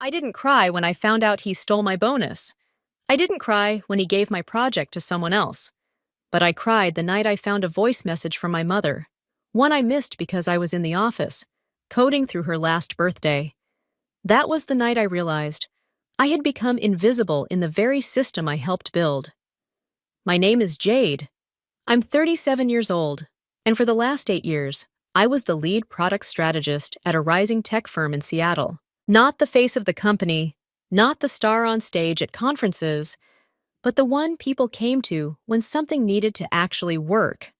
I didn't cry when I found out he stole my bonus. I didn't cry when he gave my project to someone else. But I cried the night I found a voice message from my mother, one I missed because I was in the office, coding through her last birthday. That was the night I realized I had become invisible in the very system I helped build. My name is Jade. I'm 37 years old, and for the last 8 years, I was the lead product strategist at a rising tech firm in Seattle. Not the face of the company, not the star on stage at conferences, but the one people came to when something needed to actually work.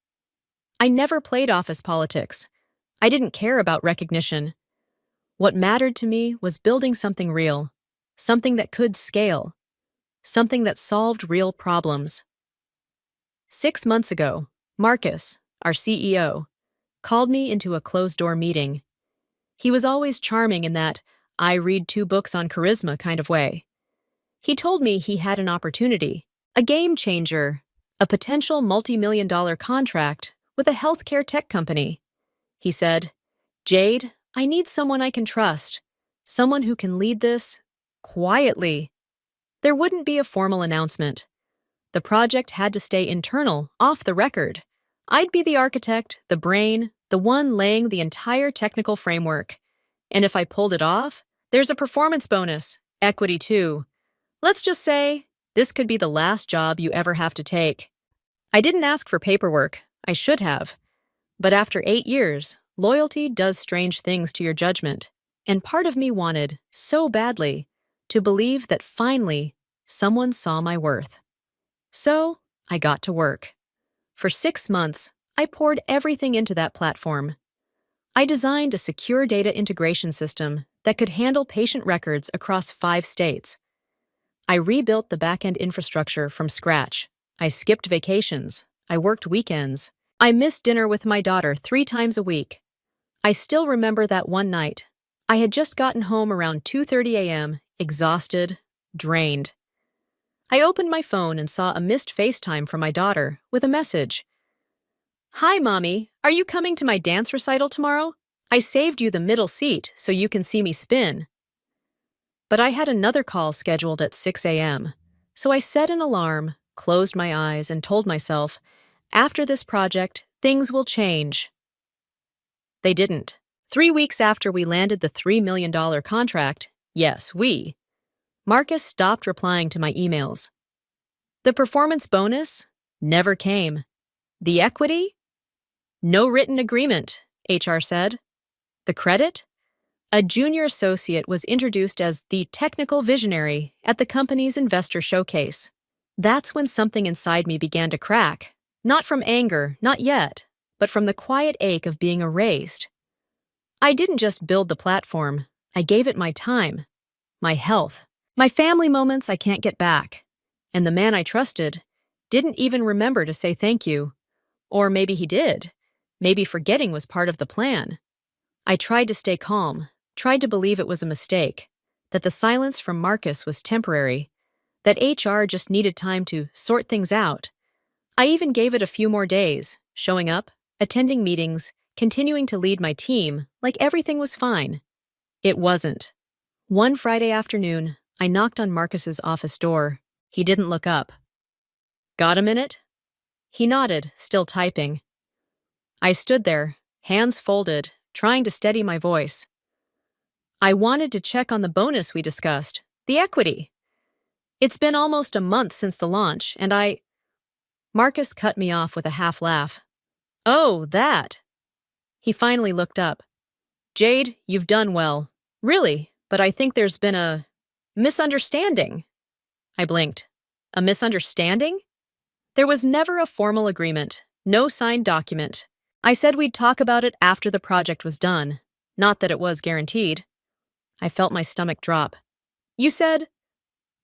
I never played office politics. I didn't care about recognition. What mattered to me was building something real, something that could scale, something that solved real problems. 6 months ago, Marcus, our CEO, called me into a closed-door meeting. He was always charming in that I read 2 books on charisma kind of way. He told me he had an opportunity, a game changer, a potential multi-million-dollar contract with a healthcare tech company. He said, "Jade, I need someone I can trust, someone who can lead this quietly." There wouldn't be a formal announcement. The project had to stay internal, off the record. I'd be the architect, the brain, the one laying the entire technical framework. And if I pulled it off, there's a performance bonus, equity too. Let's just say, this could be the last job you ever have to take. I didn't ask for paperwork. I should have. But after 8 years, loyalty does strange things to your judgment. And part of me wanted, so badly, to believe that finally, someone saw my worth. So, I got to work. For 6 months, I poured everything into that platform. I designed a secure data integration system that could handle patient records across 5 states. I rebuilt the back-end infrastructure from scratch. I skipped vacations. I worked weekends. I missed dinner with my daughter 3 times a week. I still remember that one night. I had just gotten home around 2:30 a.m., exhausted, drained. I opened my phone and saw a missed FaceTime from my daughter with a message. "Hi, Mommy. Are you coming to my dance recital tomorrow? I saved you the middle seat so you can see me spin." But I had another call scheduled at 6 a.m., so I set an alarm, closed my eyes, and told myself, after this project, things will change. They didn't. 3 weeks after we landed the $3 million contract, yes, Marcus stopped replying to my emails. The performance bonus never came. The equity? No written agreement, HR said. The credit? A junior associate was introduced as the technical visionary at the company's investor showcase. That's when something inside me began to crack. Not from anger, not yet, but from the quiet ache of being erased. I didn't just build the platform. I gave it my time, my health, my family moments I can't get back. And the man I trusted didn't even remember to say thank you. Or maybe he did. Maybe forgetting was part of the plan. I tried to stay calm, tried to believe it was a mistake, that the silence from Marcus was temporary, that HR just needed time to sort things out. I even gave it a few more days, showing up, attending meetings, continuing to lead my team like everything was fine. It wasn't. One Friday afternoon, I knocked on Marcus's office door. He didn't look up. "Got a minute?" He nodded, still typing. I stood there, hands folded, trying to steady my voice. "I wanted to check on the bonus we discussed, the equity. It's been almost a month since the launch, and Marcus cut me off with a half laugh. "Oh, that." He finally looked up. "Jade, you've done well. Really, but I think there's been a misunderstanding." I blinked. A misunderstanding? There was never a formal agreement, no signed document. I said we'd talk about it after the project was done, not that it was guaranteed. I felt my stomach drop. "You said—"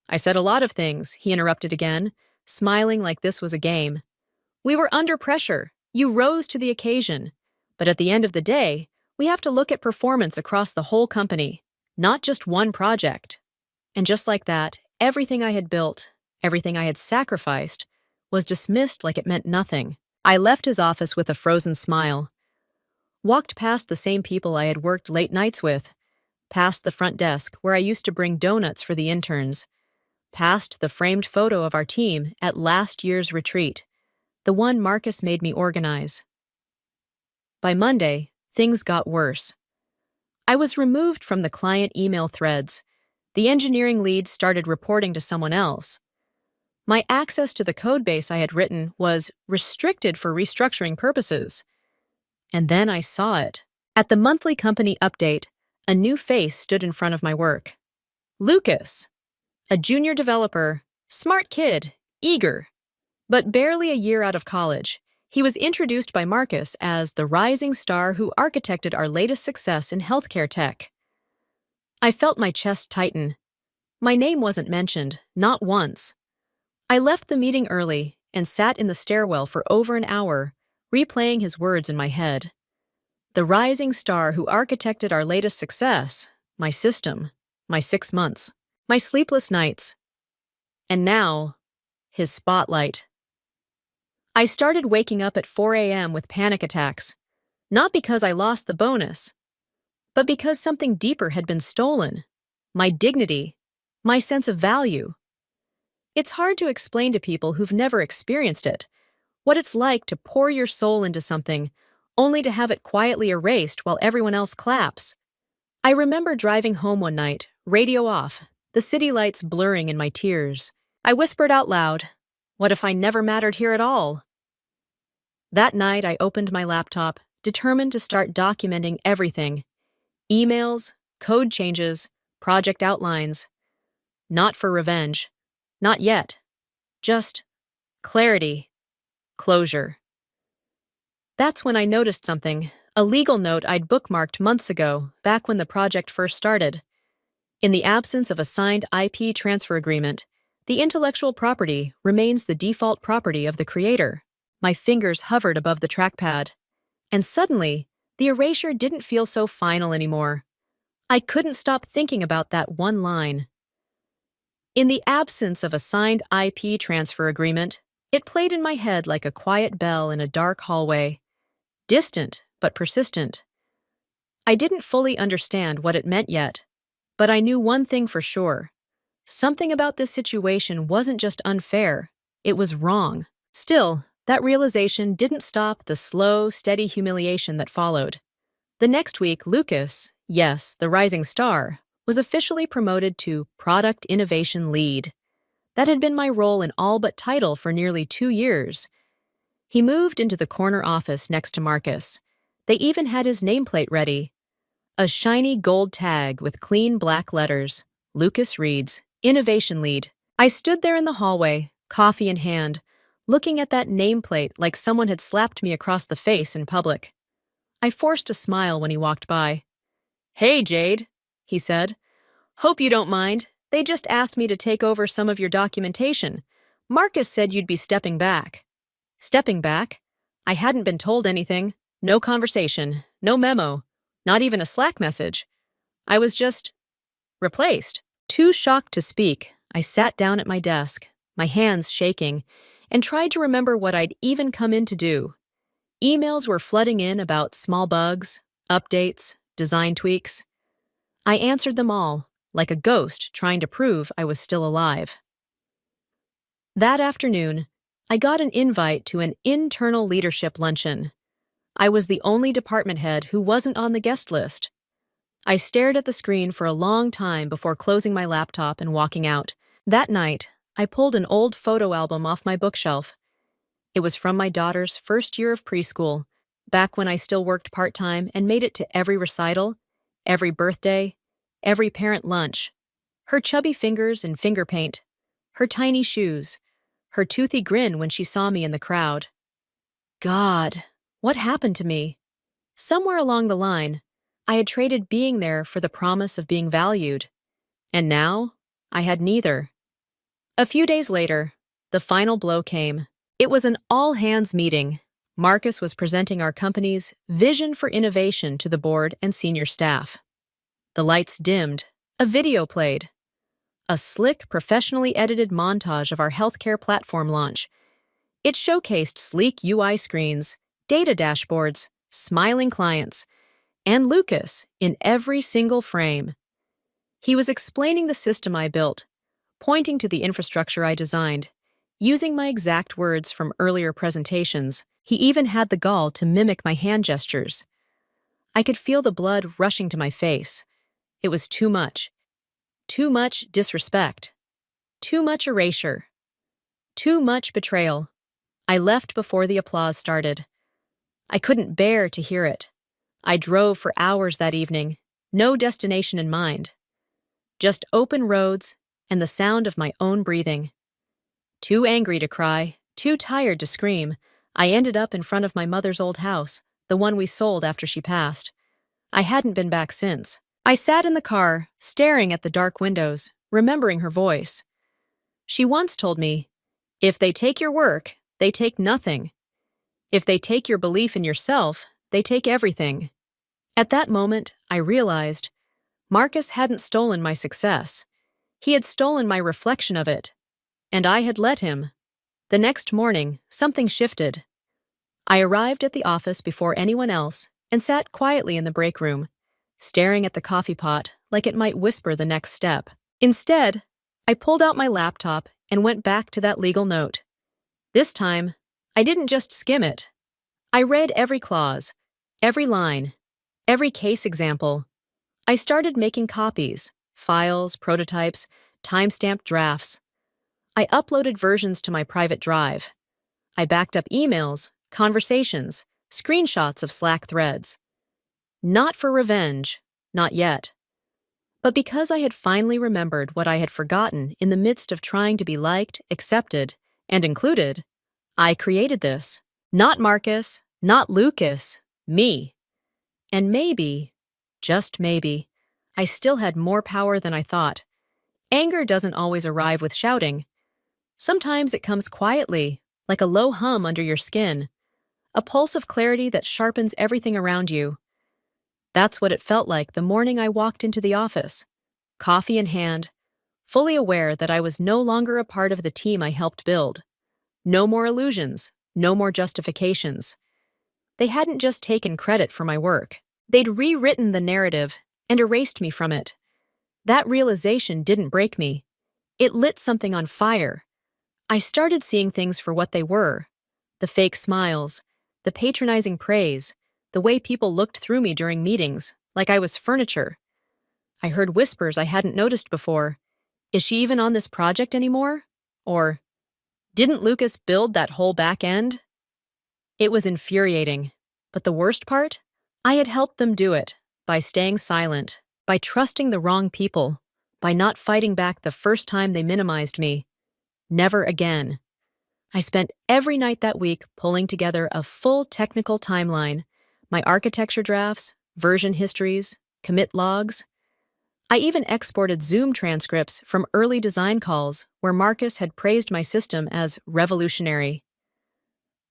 "I said a lot of things," he interrupted again, smiling like this was a game. "We were under pressure. You rose to the occasion. But at the end of the day, we have to look at performance across the whole company, not just one project." And just like that, everything I had built, everything I had sacrificed, was dismissed like it meant nothing. I left his office with a frozen smile. Walked past the same people I had worked late nights with, past the front desk where I used to bring donuts for the interns, past the framed photo of our team at last year's retreat, the one Marcus made me organize. By Monday, things got worse. I was removed from the client email threads. The engineering lead started reporting to someone else. My access to the codebase I had written was restricted for restructuring purposes. And then I saw it. At the monthly company update, a new face stood in front of my work. Lucas, a junior developer, smart kid, eager. But barely a year out of college, he was introduced by Marcus as the rising star who architected our latest success in healthcare tech. I felt my chest tighten. My name wasn't mentioned, not once. I left the meeting early and sat in the stairwell for over an hour, replaying his words in my head. The rising star who architected our latest success, my system, my 6 months, my sleepless nights. And now, his spotlight. I started waking up at 4 a.m. with panic attacks, not because I lost the bonus, but because something deeper had been stolen. My dignity, my sense of value. It's hard to explain to people who've never experienced it, what it's like to pour your soul into something, only to have it quietly erased while everyone else claps. I remember driving home one night, radio off, the city lights blurring in my tears. I whispered out loud, "What if I never mattered here at all?" That night, I opened my laptop, determined to start documenting everything. Emails, code changes, project outlines. Not for revenge. Not yet. Just clarity. Closure. That's when I noticed something, a legal note I'd bookmarked months ago, back when the project first started. In the absence of a signed IP transfer agreement, the intellectual property remains the default property of the creator. My fingers hovered above the trackpad. And suddenly, the erasure didn't feel so final anymore. I couldn't stop thinking about that one line. In the absence of a signed IP transfer agreement, it played in my head like a quiet bell in a dark hallway. Distant, but persistent. I didn't fully understand what it meant yet, but I knew one thing for sure. Something about this situation wasn't just unfair, it was wrong. Still, that realization didn't stop the slow, steady humiliation that followed. The next week, Lucas, yes, the rising star, was officially promoted to Product Innovation Lead. That had been my role in all but title for nearly 2 years. He moved into the corner office next to Marcus. They even had his nameplate ready. A shiny gold tag with clean black letters. Lucas reads, Innovation Lead. I stood there in the hallway, coffee in hand, looking at that nameplate like someone had slapped me across the face in public. I forced a smile when he walked by. "Hey, Jade," he said. "Hope you don't mind. They just asked me to take over some of your documentation. Marcus said you'd be stepping back." Stepping back? I hadn't been told anything. No conversation, no memo, not even a Slack message. I was just replaced. Too shocked to speak, I sat down at my desk, my hands shaking, and tried to remember what I'd even come in to do. Emails were flooding in about small bugs, updates, design tweaks. I answered them all, like a ghost trying to prove I was still alive. That afternoon, I got an invite to an internal leadership luncheon. I was the only department head who wasn't on the guest list. I stared at the screen for a long time before closing my laptop and walking out. That night, I pulled an old photo album off my bookshelf. It was from my daughter's first year of preschool, back when I still worked part-time and made it to every recital, every birthday, every parent lunch. Her chubby fingers in finger paint, her tiny shoes, her toothy grin when she saw me in the crowd. God, what happened to me? Somewhere along the line, I had traded being there for the promise of being valued. And now, I had neither. A few days later, the final blow came. It was an all-hands meeting. Marcus was presenting our company's vision for innovation to the board and senior staff. The lights dimmed. A video played. A slick, professionally edited montage of our healthcare platform launch. It showcased sleek UI screens, data dashboards, smiling clients, and Lucas in every single frame. He was explaining the system I built, pointing to the infrastructure I designed, using my exact words from earlier presentations. He even had the gall to mimic my hand gestures. I could feel the blood rushing to my face. It was too much. Too much disrespect. Too much erasure. Too much betrayal. I left before the applause started. I couldn't bear to hear it. I drove for hours that evening, no destination in mind. Just open roads and the sound of my own breathing. Too angry to cry, too tired to scream, I ended up in front of my mother's old house, the one we sold after she passed. I hadn't been back since. I sat in the car, staring at the dark windows, remembering her voice. She once told me, "If they take your work, they take nothing. If they take your belief in yourself, they take everything." At that moment, I realized Marcus hadn't stolen my success. He had stolen my reflection of it. And I had let him. The next morning, something shifted. I arrived at the office before anyone else and sat quietly in the break room, staring at the coffee pot like it might whisper the next step. Instead, I pulled out my laptop and went back to that legal note. This time, I didn't just skim it. I read every clause, every line, every case example. I started making copies, files, prototypes, time-stamped drafts. I uploaded versions to my private drive. I backed up emails, conversations, screenshots of Slack threads. Not for revenge, not yet. But because I had finally remembered what I had forgotten in the midst of trying to be liked, accepted, and included, I created this. Not Marcus, not Lucas, me. And maybe, just maybe, I still had more power than I thought. Anger doesn't always arrive with shouting. Sometimes it comes quietly, like a low hum under your skin, a pulse of clarity that sharpens everything around you. That's what it felt like the morning I walked into the office, coffee in hand, fully aware that I was no longer a part of the team I helped build. No more illusions, no more justifications. They hadn't just taken credit for my work. They'd rewritten the narrative and erased me from it. That realization didn't break me. It lit something on fire. I started seeing things for what they were. The fake smiles, the patronizing praise, the way people looked through me during meetings, like I was furniture. I heard whispers I hadn't noticed before. Is she even on this project anymore? Or, didn't Lucas build that whole back end? It was infuriating. But the worst part? I had helped them do it, by staying silent, by trusting the wrong people, by not fighting back the first time they minimized me. Never again. I spent every night that week pulling together a full technical timeline, my architecture drafts, version histories, commit logs. I even exported Zoom transcripts from early design calls where Marcus had praised my system as revolutionary.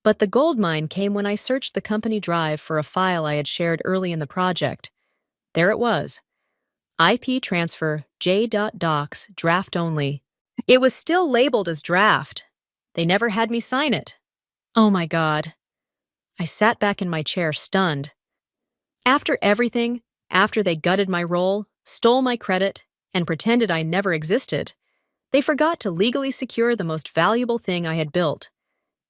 But the goldmine came when I searched the company drive for a file I had shared early in the project. There it was. IP transfer j.docs draft only. It was still labeled as draft. They never had me sign it. Oh my God. I sat back in my chair, stunned. After everything, after they gutted my role, stole my credit, and pretended I never existed, they forgot to legally secure the most valuable thing I had built.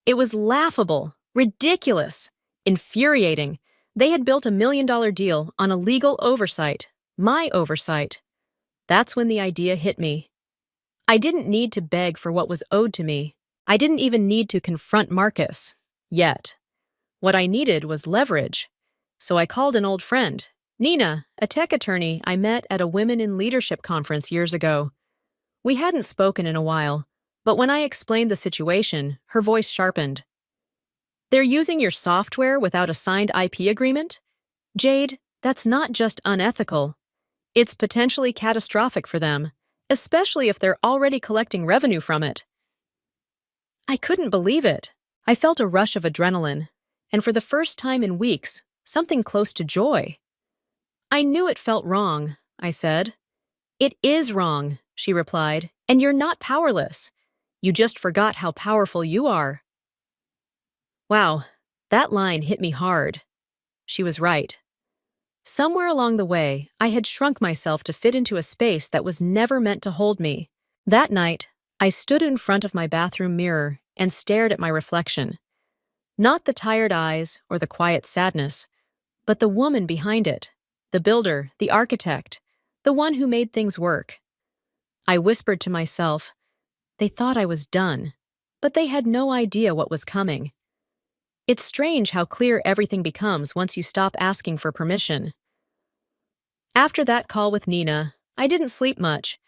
It was laughable, ridiculous, infuriating. They had built $1 million deal on a legal oversight, my oversight. That's when the idea hit me. I didn't need to beg for what was owed to me. I didn't even need to confront Marcus. Yet. What I needed was leverage. So I called an old friend, Nina, a tech attorney I met at a Women in Leadership conference years ago. We hadn't spoken in a while, but when I explained the situation, her voice sharpened. They're using your software without a signed IP agreement? Jade, that's not just unethical. It's potentially catastrophic for them, especially if they're already collecting revenue from it. I couldn't believe it. I felt a rush of adrenaline, and for the first time in weeks, something close to joy. I knew it felt wrong, I said. It is wrong, she replied, and you're not powerless. You just forgot how powerful you are. Wow, that line hit me hard. She was right. Somewhere along the way, I had shrunk myself to fit into a space that was never meant to hold me. That night, I stood in front of my bathroom mirror and stared at my reflection. Not the tired eyes or the quiet sadness, but the woman behind it, the builder, the architect, the one who made things work. I whispered to myself, they thought I was done, but they had no idea what was coming. It's strange how clear everything becomes once you stop asking for permission. After that call with Nina, I didn't sleep much,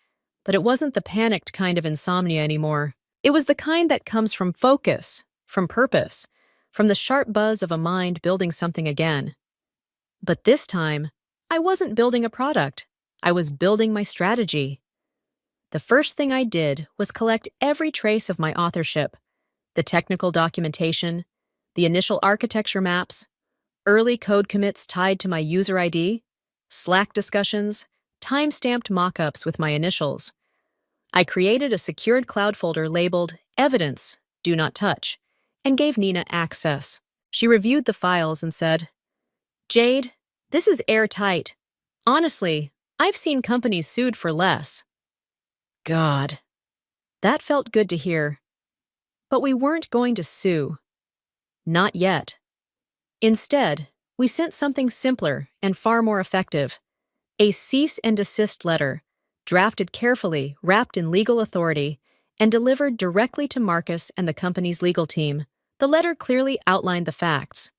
but it wasn't the panicked kind of insomnia anymore. It was the kind that comes from focus, from purpose, from the sharp buzz of a mind building something again. But this time, I wasn't building a product. I was building my strategy. The first thing I did was collect every trace of my authorship, the technical documentation, the initial architecture maps, early code commits tied to my user ID, Slack discussions, time-stamped mock-ups with my initials. I created a secured cloud folder labeled Evidence, Do Not Touch, and gave Nina access. She reviewed the files and said, Jade, this is airtight. Honestly, I've seen companies sued for less. God. That felt good to hear. But we weren't going to sue. Not yet. Instead, we sent something simpler and far more effective. A cease and desist letter, drafted carefully, wrapped in legal authority, and delivered directly to Marcus and the company's legal team. The letter clearly outlined the facts.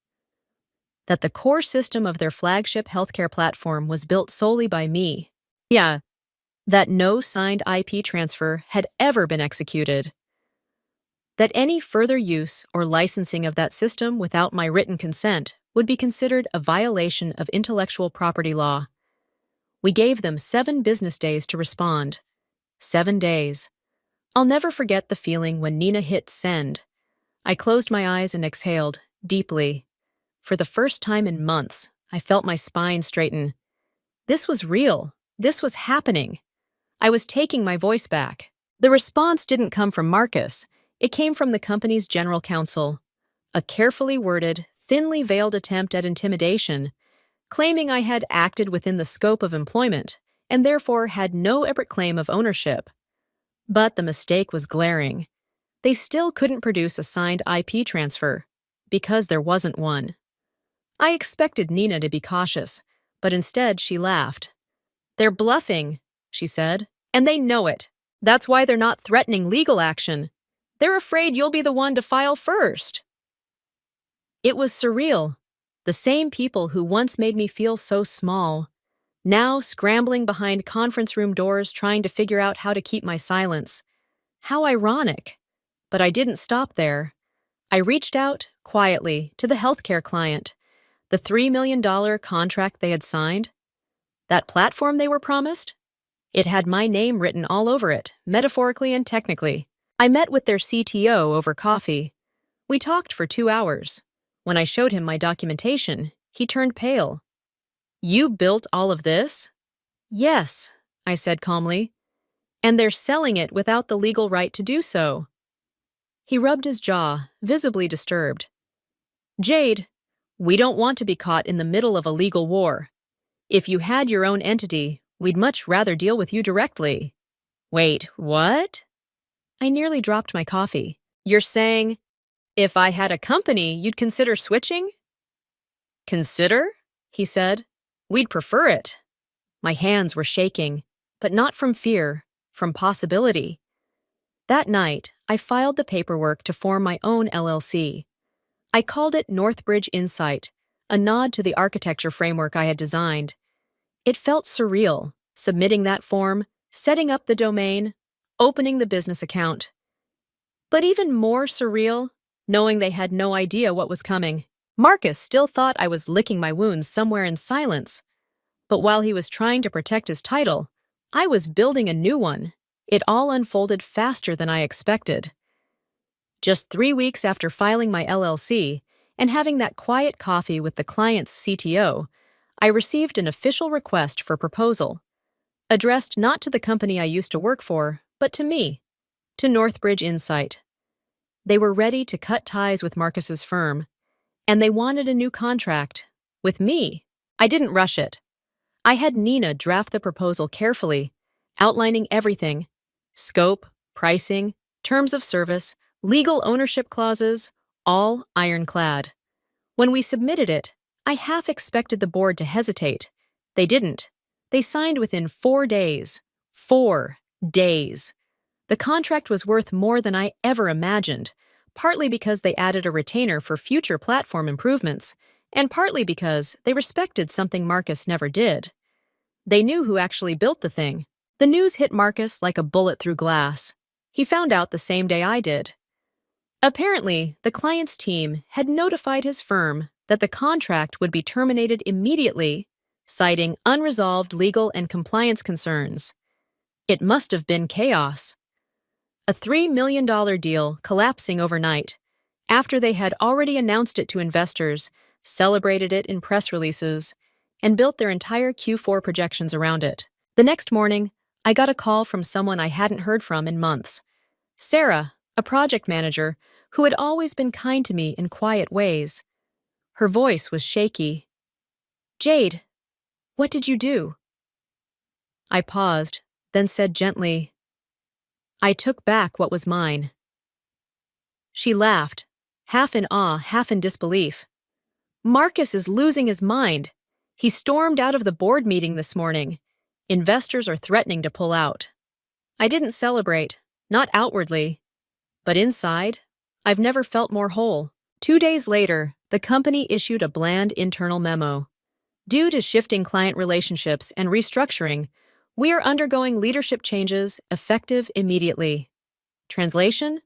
That the core system of their flagship healthcare platform was built solely by me. Yeah, that no signed IP transfer had ever been executed. That any further use or licensing of that system without my written consent would be considered a violation of intellectual property law. We gave them 7 business days to respond. 7 days. I'll never forget the feeling when Nina hit send. I closed my eyes and exhaled, deeply. For the first time in months, I felt my spine straighten. This was real. This was happening. I was taking my voice back. The response didn't come from Marcus. It came from the company's general counsel. A carefully worded, thinly veiled attempt at intimidation, claiming I had acted within the scope of employment and therefore had no separate claim of ownership. But the mistake was glaring. They still couldn't produce a signed IP transfer, because there wasn't one. I expected Nina to be cautious, but instead she laughed. They're bluffing, she said, and they know it. That's why they're not threatening legal action. They're afraid you'll be the one to file first. It was surreal. The same people who once made me feel so small, now scrambling behind conference room doors trying to figure out how to keep my silence. How ironic. But I didn't stop there. I reached out, quietly, to the healthcare client. The $3 million contract they had signed. That platform they were promised? It had my name written all over it, metaphorically and technically. I met with their CTO over coffee. We talked for 2 hours. When I showed him my documentation, he turned pale. You built all of this? Yes, I said calmly. And they're selling it without the legal right to do so. He rubbed his jaw, visibly disturbed. Jade, we don't want to be caught in the middle of a legal war. If you had your own entity, we'd much rather deal with you directly. Wait, what? I nearly dropped my coffee. You're saying, if I had a company, you'd consider switching? Consider? He said. We'd prefer it. My hands were shaking, but not from fear, from possibility. That night, I filed the paperwork to form my own LLC. I called it Northbridge Insight, a nod to the architecture framework I had designed. It felt surreal, submitting that form, setting up the domain, opening the business account. But even more surreal, knowing they had no idea what was coming. Marcus still thought I was licking my wounds somewhere in silence. But while he was trying to protect his title, I was building a new one. It all unfolded faster than I expected. Just 3 weeks after filing my LLC and having that quiet coffee with the client's CTO, I received an official request for proposal, addressed not to the company I used to work for, but to me, to Northbridge Insight. They were ready to cut ties with Marcus's firm, and they wanted a new contract with me. I didn't rush it. I had Nina draft the proposal carefully, outlining everything: scope, pricing, terms of service, legal ownership clauses, all ironclad. When we submitted it, I half expected the board to hesitate. They didn't. They signed within 4 days. 4 days. The contract was worth more than I ever imagined, partly because they added a retainer for future platform improvements, and partly because they respected something Marcus never did. They knew who actually built the thing. The news hit Marcus like a bullet through glass. He found out the same day I did. Apparently, the client's team had notified his firm that the contract would be terminated immediately, citing unresolved legal and compliance concerns. It must have been chaos. A $3 million deal collapsing overnight, after they had already announced it to investors, celebrated it in press releases, and built their entire Q4 projections around it. The next morning, I got a call from someone I hadn't heard from in months. Sarah, a project manager, who had always been kind to me in quiet ways. Her voice was shaky. "Jade, what did you do?" I paused, then said gently, "I took back what was mine." She laughed, half in awe, half in disbelief. "Marcus is losing his mind. He stormed out of the board meeting this morning. Investors are threatening to pull out." I didn't celebrate, not outwardly, but inside, I've never felt more whole. 2 days later, the company issued a bland internal memo. Due to shifting client relationships and restructuring, we are undergoing leadership changes effective immediately. Translation?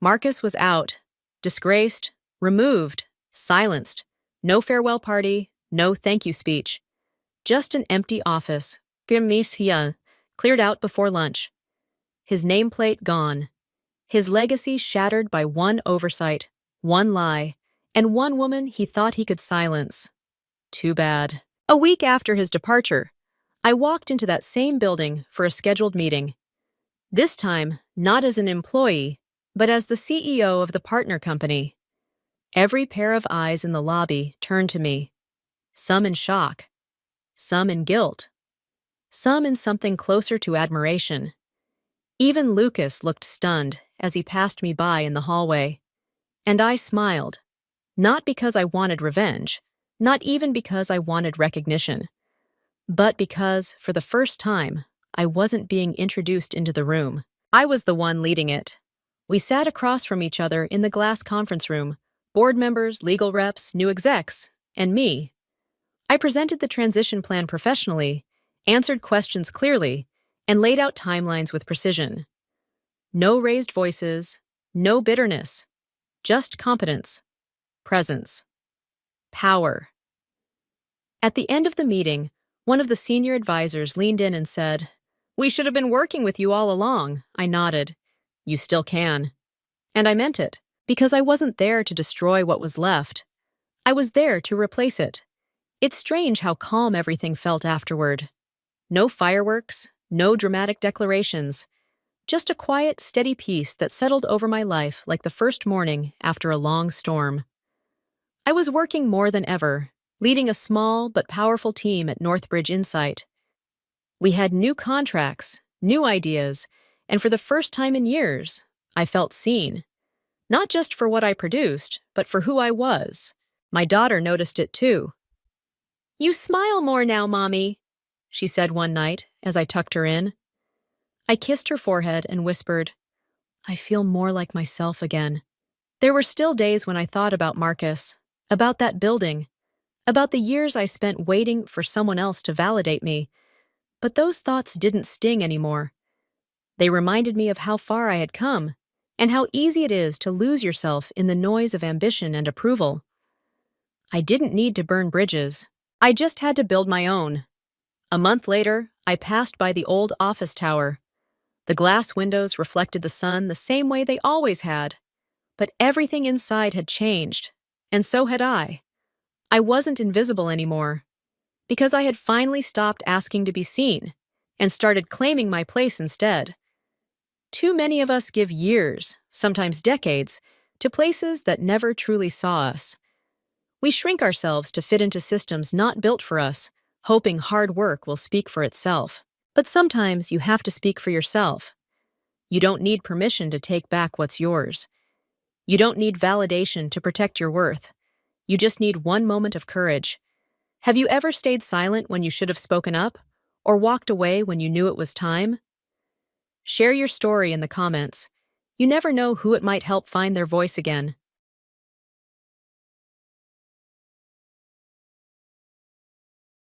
Marcus was out, disgraced, removed, silenced. No farewell party, no thank you speech. Just an empty office, cleared out before lunch. His nameplate gone. His legacy shattered by one oversight, one lie, and one woman he thought he could silence. Too bad. A week after his departure, I walked into that same building for a scheduled meeting. This time, not as an employee, but as the CEO of the partner company. Every pair of eyes in the lobby turned to me, some in shock, some in guilt, some in something closer to admiration. Even Lucas looked stunned as he passed me by in the hallway. And I smiled, not because I wanted revenge, not even because I wanted recognition, but because, for the first time, I wasn't being introduced into the room. I was the one leading it. We sat across from each other in the glass conference room, board members, legal reps, new execs, and me. I presented the transition plan professionally, answered questions clearly, and laid out timelines with precision. No raised voices, no bitterness, just competence, presence, power. At the end of the meeting, one of the senior advisors leaned in and said, "We should have been working with you all along." I nodded. "You still can." And I meant it, because I wasn't there to destroy what was left. I was there to replace it. It's strange how calm everything felt afterward. No fireworks, no dramatic declarations, just a quiet, steady peace that settled over my life like the first morning after a long storm. I was working more than ever, leading a small but powerful team at Northbridge Insight. We had new contracts, new ideas, and for the first time in years, I felt seen. Not just for what I produced, but for who I was. My daughter noticed it too. "You smile more now, Mommy," she said one night as I tucked her in. I kissed her forehead and whispered, "I feel more like myself again." There were still days when I thought about Marcus, about that building, about the years I spent waiting for someone else to validate me, but those thoughts didn't sting anymore. They reminded me of how far I had come, and how easy it is to lose yourself in the noise of ambition and approval. I didn't need to burn bridges. I just had to build my own. A month later, I passed by the old office tower. The glass windows reflected the sun the same way they always had, but everything inside had changed, and so had I. I wasn't invisible anymore, because I had finally stopped asking to be seen and started claiming my place instead. Too many of us give years, sometimes decades, to places that never truly saw us. We shrink ourselves to fit into systems not built for us, hoping hard work will speak for itself. But sometimes you have to speak for yourself. You don't need permission to take back what's yours. You don't need validation to protect your worth. You just need one moment of courage. Have you ever stayed silent when you should have spoken up? Or walked away when you knew it was time? Share your story in the comments. You never know who it might help find their voice again.